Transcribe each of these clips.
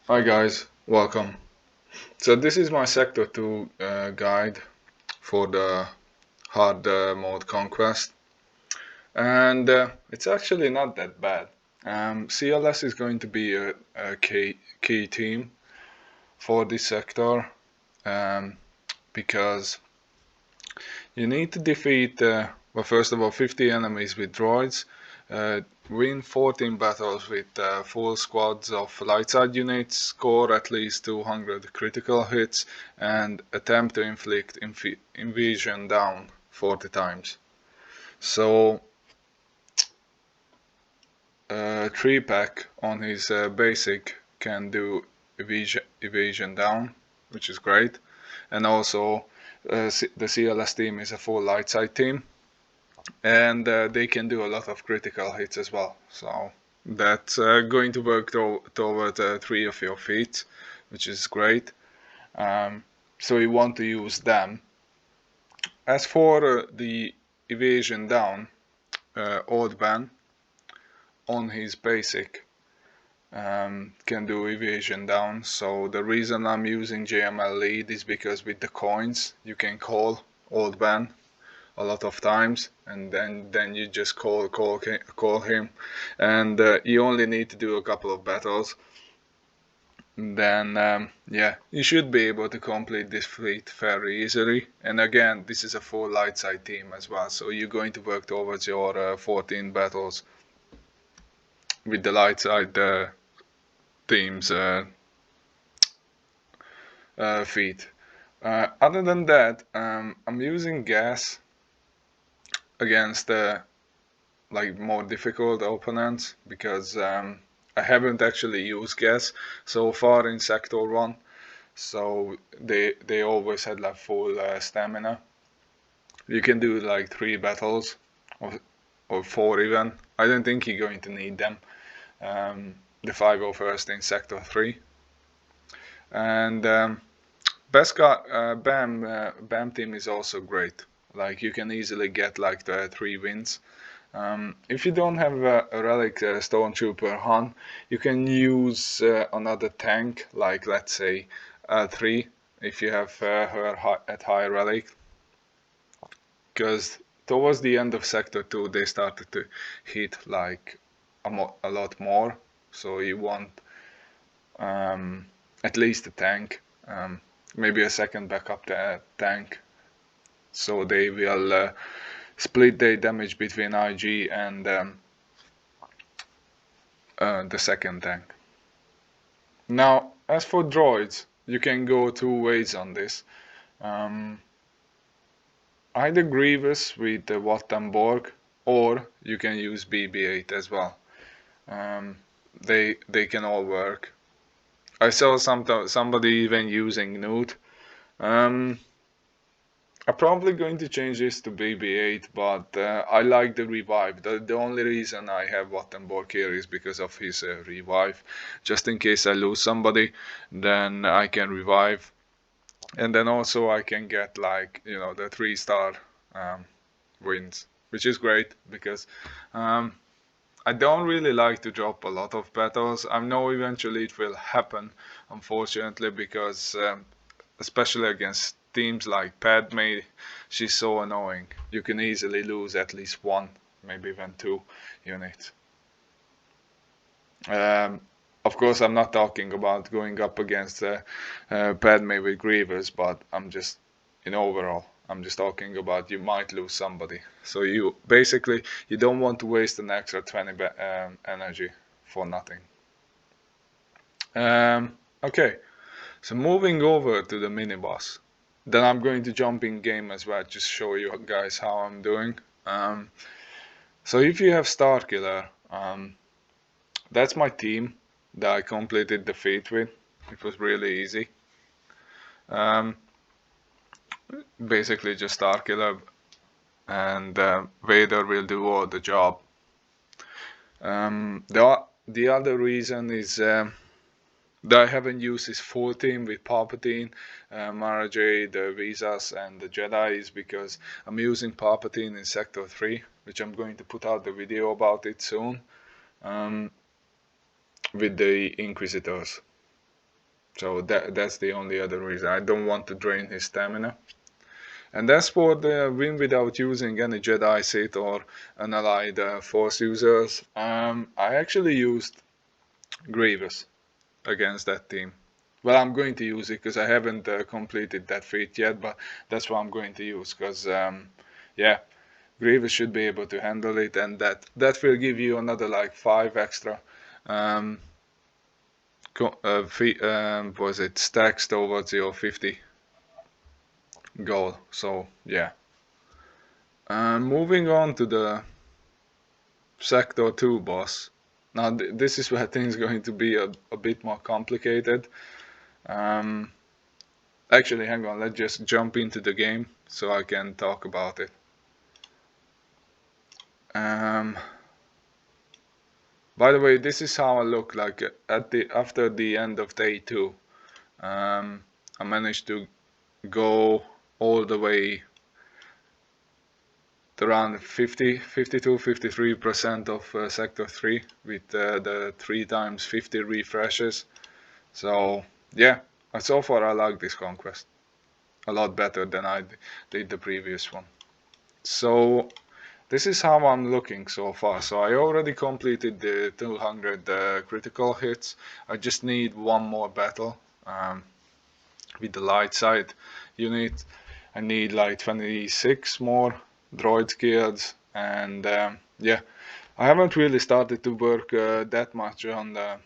Hi guys, welcome. So this is my Sector 2 guide for the hard mode Conquest, and it's actually not that bad. CLS is going to be a key team for this sector because you need to defeat, well, first of all, 50 enemies with droids, win 14 battles with full squads of light side units, score at least 200 critical hits, and attempt to inflict Evasion Down 40 times. So, 3-pack on his basic can do Evasion Down, which is great, and also the CLS team is a full light side team, and they can do a lot of critical hits as well. So that's going to work toward 3 of your feats, which is great. So you want to use them. As for the Evasion Down, Old Ban on his basic can do Evasion Down. So the reason I'm using JML lead is because with the coins you can call Old Ban a lot of times, and then you just call him, and you only need to do a couple of battles. Then yeah, you should be able to complete this fleet very easily. And again, this is a full light side team as well, so you're going to work towards your 14 battles with the light side team's feat. Other than that, I'm using gas against like more difficult opponents because I haven't actually used gas so far in Sector 1, so they always had like full stamina. You can do like 3 battles or 4 even. I don't think you're going to need them. The 501st in Sector 3. And BAM team is also great. Like you can easily get like the 3 wins. If you don't have a relic Stormtrooper Han, you can use another tank, like let's say 3, if you have her at high relic. Because towards the end of Sector 2 they started to hit like a lot more, so you want at least a tank, maybe a second backup tank, so they will split their damage between IG and the second tank. Now, as for droids, you can go 2 ways on this. Either Grievous with the Wattenborg, or you can use BB-8 as well. They can all work. I saw somebody even using Newt. I'm probably going to change this to BB-8, but I like the revive. The only reason I have Wattenborg here is because of his revive. Just in case I lose somebody, then I can revive. And then also I can get like, you know, the 3-star wins, which is great because I don't really like to drop a lot of battles. I know eventually it will happen, unfortunately, because especially against teams like Padme, she's so annoying. You can easily lose at least 1, maybe even 2 units. Of course, I'm not talking about going up against Padme with Grievous, but I'm just, in overall, I'm just talking about you might lose somebody. So you basically, you don't want to waste an extra 20 energy for nothing. Okay, so moving over to the mini boss. Then I'm going to jump in game as well, just show you guys how I'm doing. So if you have Starkiller, that's my team that I completed the feat with. It was really easy. Basically just Starkiller, and Vader will do all the job. The other reason is that I haven't used his full team with Palpatine, Mara Jade, the Visas, and the Jedi is because I'm using Palpatine in Sector 3, which I'm going to put out the video about it soon, with the Inquisitors. So that's the only other reason. I don't want to drain his stamina. And as for the win without using any Jedi, Sith, or an allied Force users, I actually used Grievous against that team. Well, I'm going to use it because I haven't completed that feat yet, but that's what I'm going to use because, yeah, Grievous should be able to handle it, and that will give you another like 5 extra was it stacks towards your 50 goal. So yeah. Moving on to the Sector 2 boss. Now this is where things are going to be a bit more complicated. Actually, hang on, let's just jump into the game so I can talk about it. By the way, this is how I look like after the end of day 2. I managed to go all the way around 52-53% of Sector 3 with the 3 times 50 refreshes. So yeah, so far I like this Conquest a lot better than I did the previous one. So this is how I'm looking so far. So I already completed the 200 critical hits. I just need one more battle with the light side unit. I need like 26 more droid kills, and yeah, I haven't really started to work that much on the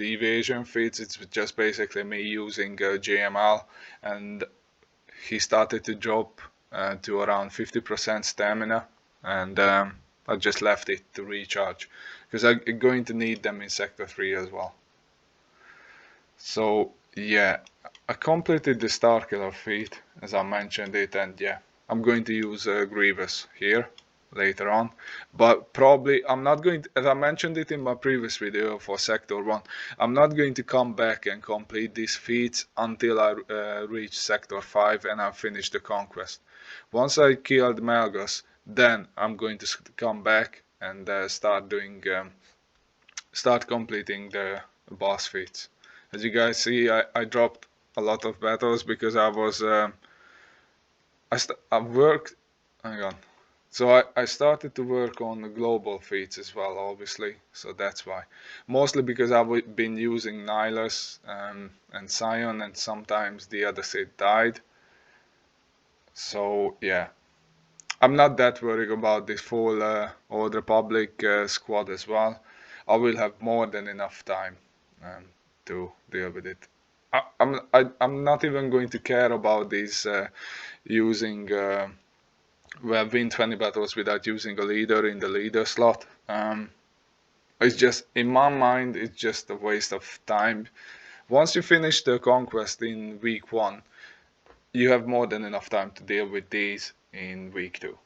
evasion feats. It's just basically me using JML, and he started to drop to around 50% stamina, and I just left it to recharge because I'm going to need them in Sector 3 as well. So yeah, I completed the Starkiller feat as I mentioned it, and yeah, I'm going to use Grievous here later on, but probably I'm not going to, as I mentioned it in my previous video for Sector 1, I'm not going to come back and complete these feats until I reach Sector 5 and I finish the Conquest. Once I killed Malgus, then I'm going to come back and start completing the boss feats. As you guys see, I dropped a lot of battles because I was I worked. Hang on. So I started to work on the global feats as well, obviously. So that's why. Mostly because I've been using Nihilus and Scion, and sometimes the other Sith died. So yeah, I'm not that worried about this full Old Republic squad as well. I will have more than enough time to deal with it. I'm not even going to care about these using win 20 battles without using a leader in the leader slot. It's just, in my mind, it's just a waste of time. Once you finish the Conquest in week 1, you have more than enough time to deal with these in week 2.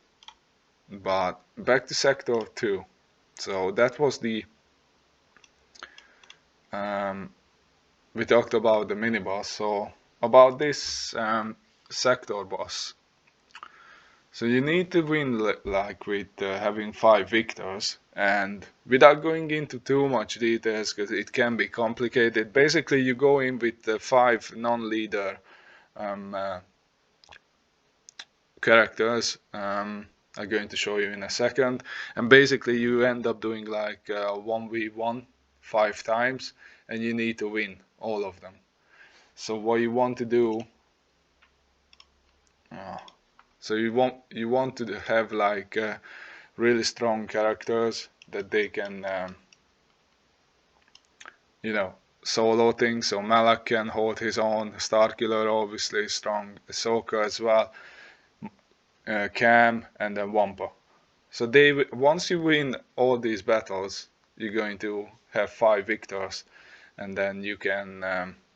But back to Sector 2. So that was the we talked about the mini boss. So about this sector boss. So you need to win like with having 5 victors, and without going into too much details because it can be complicated. Basically, you go in with 5 non-leader characters. I'm going to show you in a second, and basically you end up doing like 1v1 5 times, and you need to win all of them. So what you want to do, so you want to have like really strong characters that they can solo things. So Malak can hold his own, Starkiller obviously strong, Ahsoka as well, Cam, and then Wampa. So once you win all these battles, you're going to have 5 victors, and then you can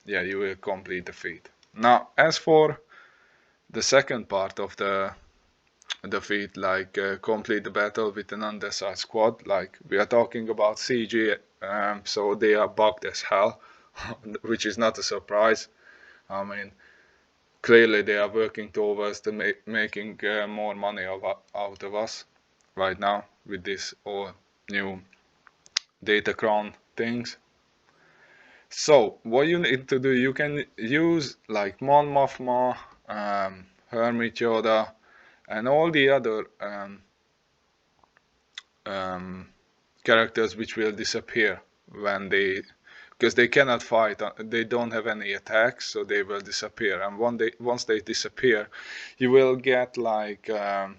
you will complete the feat. Now as for the second part of the feat, like complete the battle with an undersized squad, like we are talking about CG, so they are bugged as hell, which is not a surprise. I mean, clearly they are working towards making more money out of us right now with this all new Datacron things. So what you need to do, you can use like Mon Mothma, Hermit Yoda, and all the other characters which will disappear when they, because they cannot fight, they don't have any attacks, so they will disappear. And once they disappear, you will get like a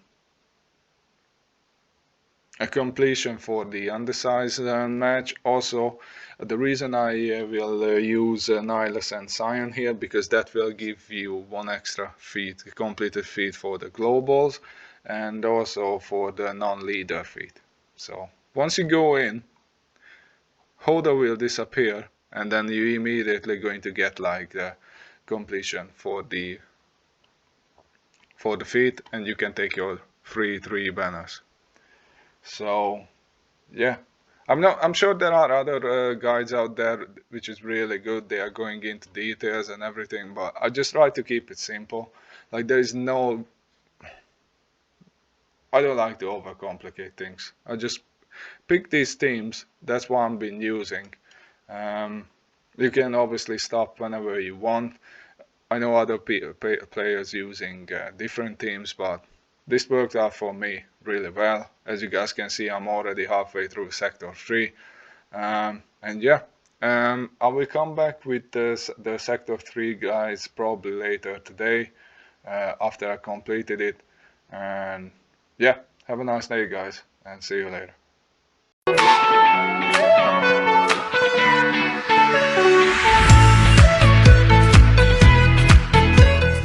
completion for the undersized match. Also, the reason I will use Nihilus and Scion here, because that will give you one extra feat, a completed feat for the globals, and also for the non-leader feat. So once you go in, Hoda will disappear, and then you immediately going to get like the completion for the feat, and you can take your free 3 banners. So yeah, I'm sure there are other guides out there which is really good. They are going into details and everything, but I just try to keep it simple. Like there is no, I don't like to overcomplicate things. I just pick these themes. That's what I've been using. You can obviously stop whenever you want. I know other players using different themes, but this worked out for me really well. As you guys can see, I'm already halfway through Sector 3. And yeah, I will come back with the Sector 3 guys probably later today after I completed it. And yeah, have a nice day, guys, and see you later.